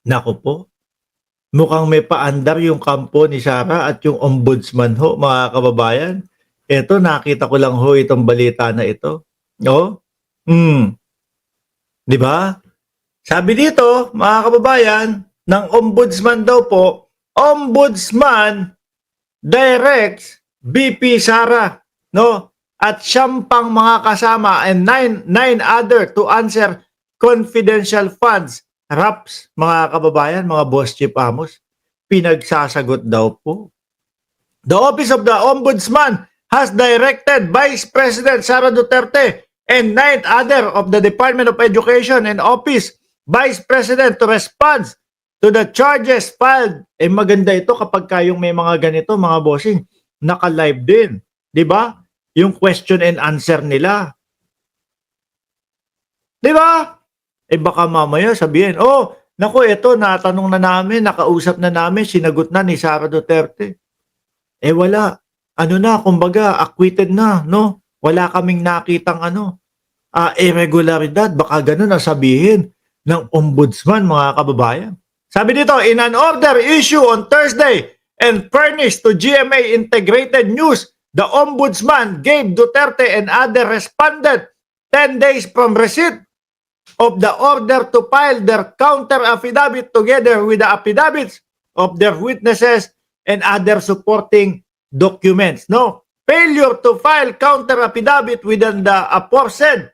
Naku po, mukhang may paandar yung kampo ni Sara at yung ombudsman ho, mga kababayan. Eto, nakita ko lang ho itong balita na ito. Oh, hmm, 'di ba? Sabi dito, mga kababayan, ng ombudsman daw po, ombudsman directs BP Sara, no? At siyam pang mga kasama and nine other to answer confidential funds. RAPS, mga kababayan, mga boss chief amos, pinagsasagot daw po. The Office of the Ombudsman has directed Vice President Sara Duterte and 9 other of the Department of Education and Office Vice President to respond to the charges filed. Eh maganda ito kapag kayong may mga ganito, mga bossing, naka-live din. 'Di ba? Yung question and answer nila. 'Di ba? Eh baka mamaya sabihin, oh, naku, ito, natanong na namin, nakausap na namin, sinagot na ni Sara Duterte. Eh wala. Ano na, kumbaga, acquitted na, no? Wala kaming nakitang irregularidad. Baka ganun ang sabihin ng ombudsman, mga kababayan. Sabi dito, in an order issue on Thursday and furnished to GMA Integrated News, the ombudsman gave Duterte and other respondent 10 days from receipt of the order to file their counter affidavit together with the affidavits of their witnesses and other supporting documents. No, failure to file counter affidavit within the aforesaid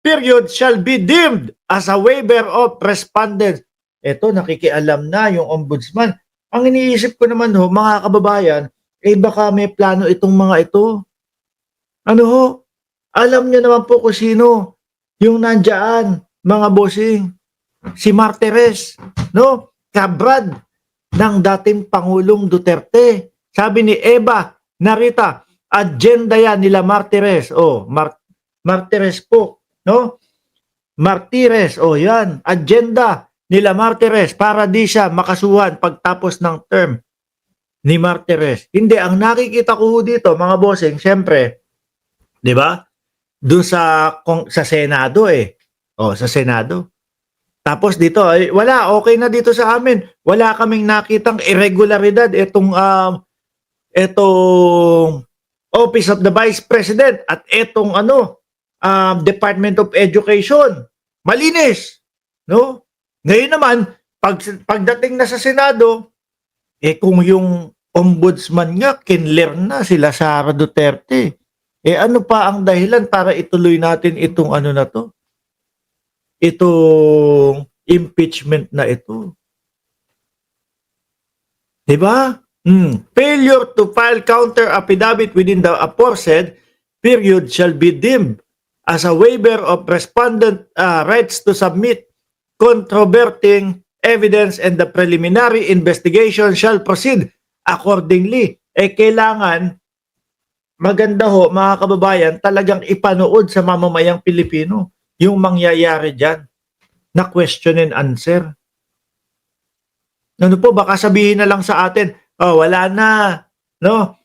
period shall be deemed as a waiver of respondents. Ito, nakikialam na yung ombudsman. Ang iniisip ko naman ho, mga kababayan, eh baka may plano itong mga ito. Ano ho? Alam niyo naman po kung sino yung nandyan, mga bossing. Si Martires, no? Kabrad ng dating Pangulong Duterte. Sabi ni Eva Narita, agenda yan nila Martires. Oh, Martires po, no? Martires, oh yan, agenda nila Martires para di siya makasuhan pagtapos ng term ni Martires. Hindi, ang nakikita ko dito, mga bossing, syempre, di ba? Doon sa Senado eh. Oh, sa Senado. Tapos dito, ay wala, okay na dito sa amin. Wala kaming nakitang irregularidad itong Office of the Vice President at itong Department of Education. Malinis, no? Ngayon naman, pagdating na sa Senado, kung yung ombudsman nga kinler na sila Sara Duterte, ano pa ang dahilan para ituloy natin itong na to? Itong impeachment na ito. 'Di ba? Failure to file counter affidavit within the aforesaid period shall be deemed as a waiver of respondent rights to submit controverting evidence, and the preliminary investigation shall proceed accordingly. Kailangan maganda ho, mga kababayan, talagang ipanood sa mamamayang Pilipino yung mangyayari dyan na question and answer. Ano po, baka sabihin na lang sa atin, oh, wala na, no?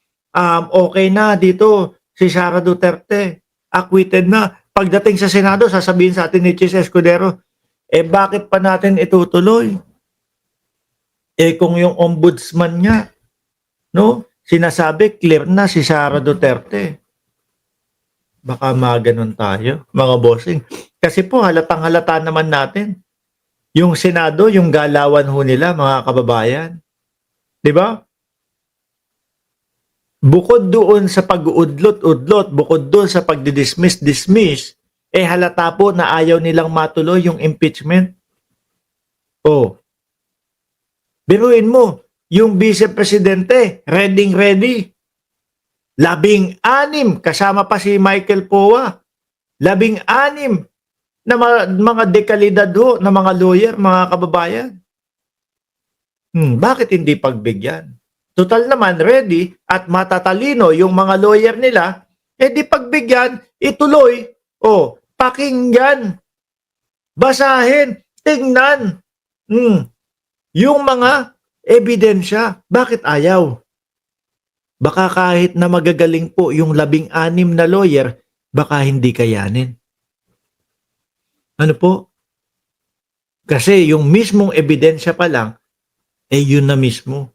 Okay na dito si Sara Duterte, acquitted na. Pagdating sa Senado, sasabihin sa atin ni Chis Escudero, bakit pa natin itutuloy? Kung yung ombudsman niya, no? Sinasabi, clear na si Sara Duterte. Baka maganon tayo, mga bossing. Kasi po, halatang-halata naman natin. Yung Senado, yung galawan ho nila, mga kababayan. 'Di ba? Bukod doon sa pag-uudlot-udlot, bukod doon sa pagdidismiss-dismiss, halata po na ayaw nilang matuloy yung impeachment. Oh. Biruin mo, yung Vice Presidente, ready. 16, kasama pa si Michael Poa. 16 na mga dekalidad ho, na mga lawyer, mga kababayan. Bakit hindi pagbigyan? Total naman, ready at matatalino yung mga lawyer nila, di pagbigyan, ituloy. Oh, pakinggan, basahin, tingnan. Yung mga ebidensya, bakit ayaw? Baka kahit na magagaling po yung 16 na lawyer, baka hindi kayanin. Ano po? Kasi yung mismong ebidensya pa lang, yun na mismo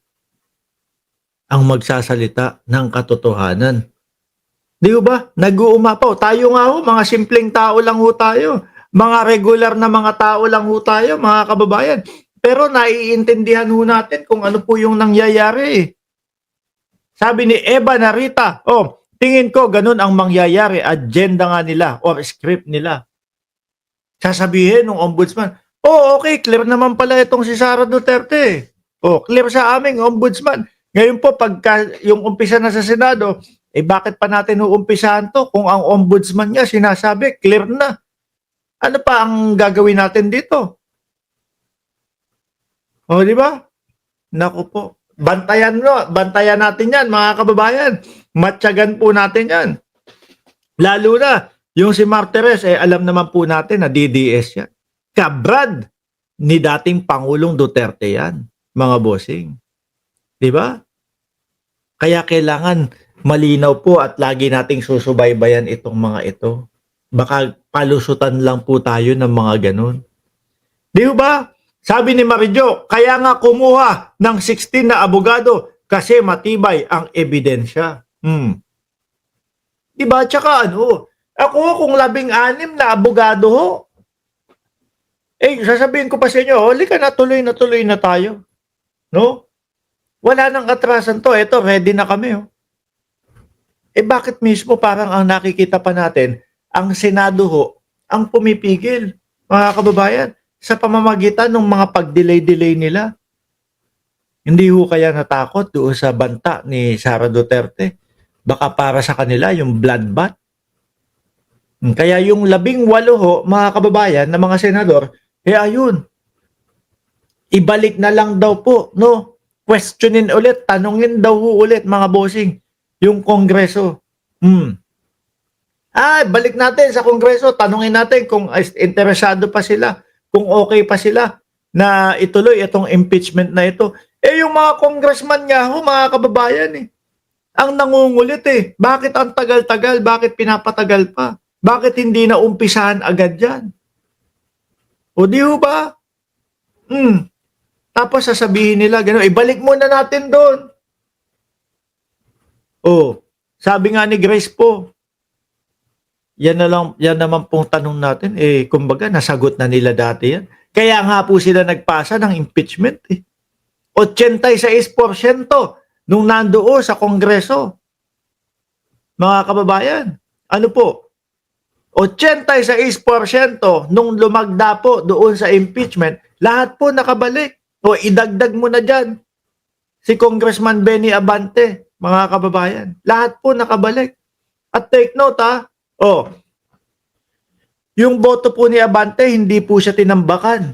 ang magsasalita ng katotohanan. Di ba? Nag-uumapaw. Tayo nga ho, mga simpleng tao lang ho tayo. Mga regular na mga tao lang ho tayo, mga kababayan. Pero naiintindihan ho natin kung ano po yung nangyayari. Sabi ni Eva Narita, tingin ko ganun ang mangyayari, agenda nga nila or script nila. Sasabihin ng ombudsman, okay, clear naman pala itong si Sara Duterte. Clear sa aming ombudsman. Ngayon po, pagka yung umpisa na sa Senado, bakit pa natin uumpisahan to kung ang ombudsman niya sinasabi, clear na. Ano pa ang gagawin natin dito? Di ba? Naku po. Bantayan natin yan, mga kababayan. Matyagan po natin yan. Lalo na, yung si Martires, alam naman po natin na DDS yan. Kabrad ni dating Pangulong Duterte yan, mga bossing. Di ba? Kaya kailangan malinaw po at lagi nating susubaybayan itong mga ito. Baka palusutan lang po tayo ng mga ganun. Di ba? Sabi ni Marijo, kaya nga kumuha ng 16 na abogado kasi matibay ang ebidensya. Diba? Tsaka ako kung 16 na abogado ho, sasabihin ko pa sa inyo, halika na tuloy na tayo. No? Wala nang atrasan to. Ito, ready na kami. Bakit mismo parang ang nakikita pa natin, ang Senado ho, ang pumipigil, mga kababayan, sa pamamagitan ng mga pag-delay-delay nila. Hindi ho kaya natakot doon sa banta ni Sara Duterte? Baka para sa kanila yung bloodbath? Kaya yung 18 ho, mga kababayan, na mga senador, ayun, ibalik na lang daw po, no? Questionin ulit, tanungin daw ulit, mga bossing, yung Kongreso. Balik natin sa Kongreso, tanungin natin kung interesado pa sila, kung okay pa sila na ituloy itong impeachment na ito. Yung mga congressman nga ho, mga kababayan, ang nangungulit Bakit ang tagal-tagal? Bakit pinapatagal pa? Bakit hindi na umpisahan agad yan? Di ho ba? Tapos sasabihin nila, gano'n, ibalik muna natin doon. Sabi nga ni Grace po, yan naman pong tanong natin, kumbaga, nasagot na nila dati yan. Kaya nga po sila nagpasa ng impeachment 86% nung nandoon sa Kongreso. Mga kababayan, ano po? 86% nung lumagda po doon sa impeachment, lahat po nakabalik. Idagdag mo na dyan si Congressman Benny Abante, mga kababayan. Lahat po nakabalik. At take note yung boto po ni Abante, hindi po siya tinambakan,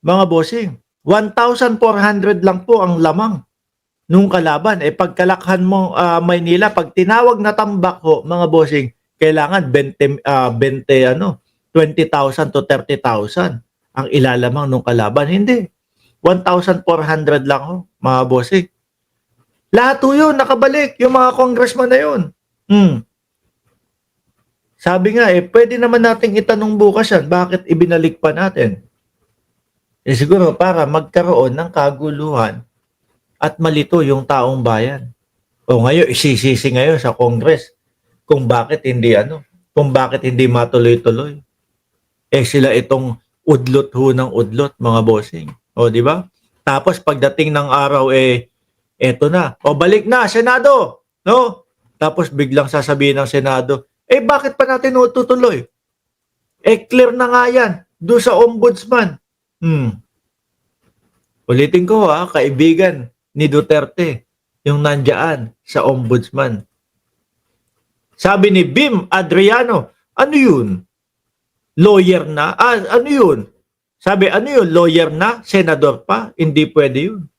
mga bossing. 1,400 lang po ang lamang nung kalaban. Pagkalakhan mo Maynila, pag tinawag na tambak ho, mga bossing, kailangan 20,000 to 30,000 ang ilalamang nung kalaban. Hindi. 1,400 lang ho, mga bossing. Lahat ho yun, nakabalik, yung mga congressman na yun. Sabi nga pwede naman nating itanong bukas yan, bakit ibinalik pa natin? Siguro para magkaroon ng kaguluhan at malito yung taong bayan. Ngayon, isisisi ngayon sa Congress kung bakit hindi kung bakit hindi matuloy-tuloy. Sila itong udlot ho ng udlot, mga bossing. Di ba? Tapos pagdating ng araw, eto na. Balik na, Senado. No? Tapos biglang sasabihin ng Senado, bakit pa natin tutuloy? Clear na nga yan doon sa ombudsman. Ulitin ko kaibigan ni Duterte, yung nandiyan sa ombudsman. Sabi ni Bim Adriano, ano yun? Lawyer na? Ano yun? Sabi, ano yun? Lawyer na? Senador pa? Hindi pwede yun.